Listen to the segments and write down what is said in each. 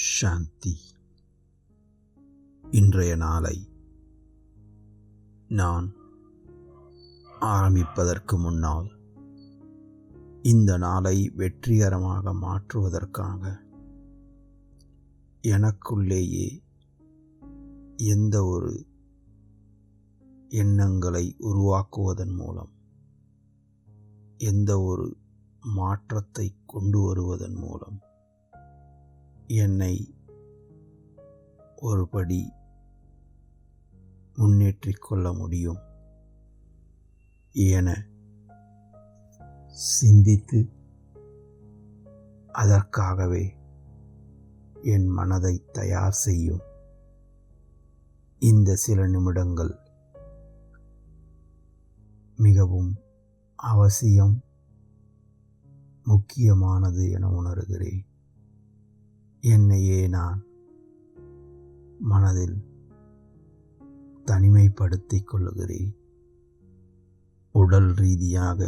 சாந்தி. இன்றைய நாளை நான் ஆரம்பிப்பதற்கு முன்னால் இந்த நாளை வெற்றிகரமாக மாற்றுவதற்காக எனக்குள்ளேயே எந்த ஒரு எண்ணங்களை உருவாக்குவதன் மூலம் எந்த ஒரு மாற்றத்தை கொண்டு வருவதன் மூலம் என்னை ஒருபடி முன்னேற்றிக் கொள்ள முடியும் என சிந்தித்து அதற்காகவே என் மனதை தயார் செய்யும் இந்த சில நிமிடங்கள் மிகவும் அவசியம், முக்கியமானது என உணர்கிறேன். என்னையே நான் மனதில் தனிமைப்படுத்திக் கொள்ளுகிறேன். உடல் ரீதியாக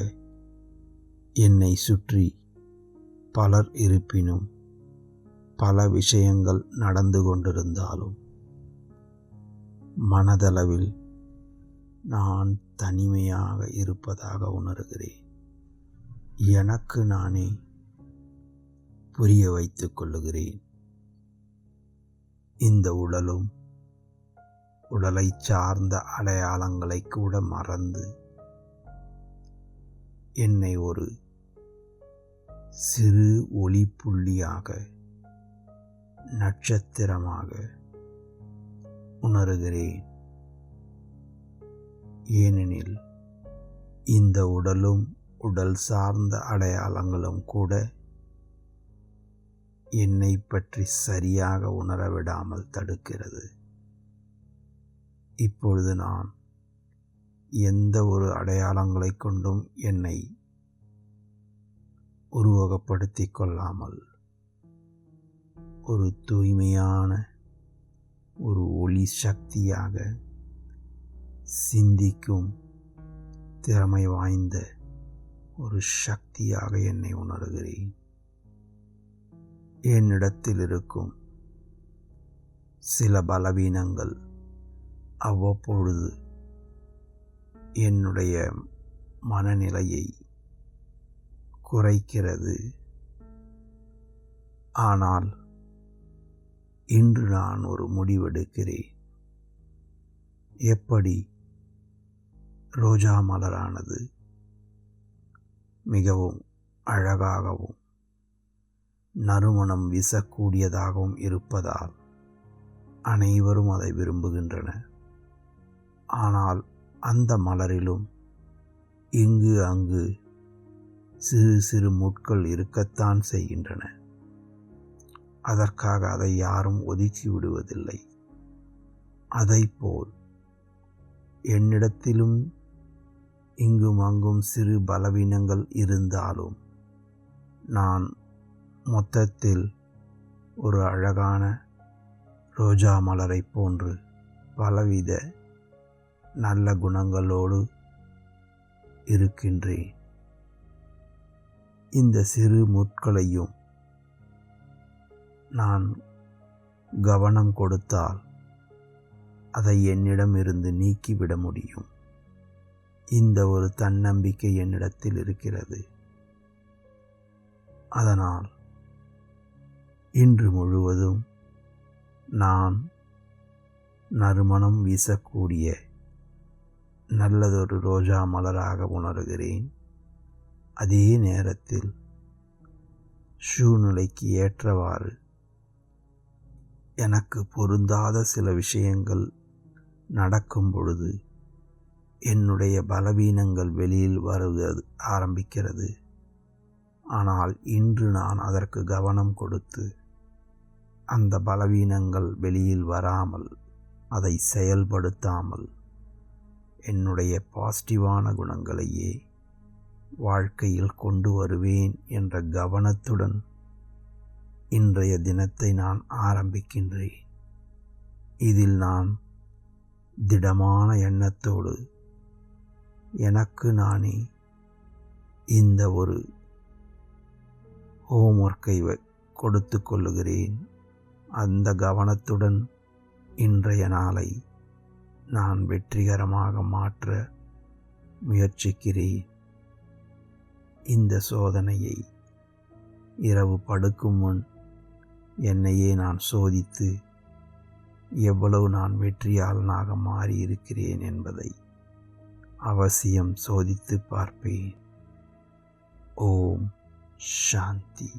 என்னை சுற்றி பலர் இருப்பினும் பல விஷயங்கள் நடந்து கொண்டிருந்தாலும் மனதளவில் நான் தனிமையாக இருப்பதாக உணர்கிறேன். எனக்கு நானே புரிய வைத்துக் கொள்ளுகிறேன். இந்த உடலும் உடலை சார்ந்த அடையாளங்களை கூட மறந்து என்னை ஒரு சிறு ஒளிப்புள்ளியாக, நட்சத்திரமாக உணர்கிறேன். ஏனெனில் இந்த உடலும் உடல் சார்ந்த அடையாளங்களும் கூட என்னை பற்றி சரியாக உணரவிடாமல் தடுக்கிறது. இப்பொழுது நான் எந்த ஒரு அடையாளங்களை கொண்டும் என்னை உருவகப்படுத்திக் கொள்ளாமல் ஒரு தூய்மையான ஒரு ஒளி சக்தியாக, சிந்திக்கும் திறமை வாய்ந்த ஒரு சக்தியாக என்னை உணர்கிறேன். என்னிடத்தில் இருக்கும் சில பலவீனங்கள் அவ்வப்பொழுது என்னுடைய மனநிலையை குறைக்கிறது. ஆனால் இன்று நான் ஒரு முடிவெடுக்கிறேன். எப்படி ரோஜா மலரானது மிகவும் அழகாகவும் நறுமணம் வீசக்கூடியதாகவும் இருப்பதால் அனைவரும் அதை விரும்புகின்றனர். ஆனால் அந்த மலரிலும் இங்கு அங்கு சிறு சிறு முட்கள் இருக்கத்தான் செய்கின்றன. அதற்காக அதை யாரும் ஒதுக்கி விடுவதில்லை. அதைப்போல் என்னிடத்திலும் இங்கும் அங்கும் சிறு பலவீனங்கள் இருந்தாலும் நான் மொத்தத்தில் ஒரு அழகான ரோஜா மலரை போன்று பலவித நல்ல குணங்களோடு இருக்கின்றேன். இந்த சிறு முட்களையும் நான் கவனம் கொடுத்தால் அதை என்னிடமிருந்து நீக்கிவிட முடியும். இந்த ஒரு தன்னம்பிக்கை என்னிடத்தில் இருக்கிறது. அதனால் இன்று முழுவதும் நான் நறுமணம் வீசக்கூடிய நல்லதொரு ரோஜா மலராக உணர்கிறேன். அதே நேரத்தில் சூழ்நிலைக்கு ஏற்றவாறு எனக்கு பொருந்தாத சில விஷயங்கள் நடக்கும் பொழுது என்னுடைய பலவீனங்கள் வெளியில் வருவது ஆரம்பிக்கிறது. ஆனால் இன்று நான் அதற்கு கவனம் கொடுத்து அந்த பலவீனங்கள் வெளியில் வராமல், அதை செயல்படுத்தாமல், என்னுடைய பாசிட்டிவான குணங்களையே வாழ்க்கையில் கொண்டு வருவேன் என்ற கவனத்துடன் இன்றைய தினத்தை நான் ஆரம்பிக்கின்றேன். இதில் நான் திடமான எண்ணத்தோடு எனக்கு நானே இந்த ஒரு ஹோம்ஒர்க்கை கொடுத்து கொள்ளுகிறேன். அந்த கவனத்துடன் இன்றைய நாளை நான் வெற்றிகரமாக மாற்ற முயற்சிக்கிறேன். இந்த சோதனையை இரவு படுக்கும் முன் என்னையே நான் சோதித்து எவ்வளவு நான் வெற்றியாளனாக மாறியிருக்கிறேன் என்பதை அவசியம் சோதித்து பார்ப்பேன். ஓம் சாந்தி.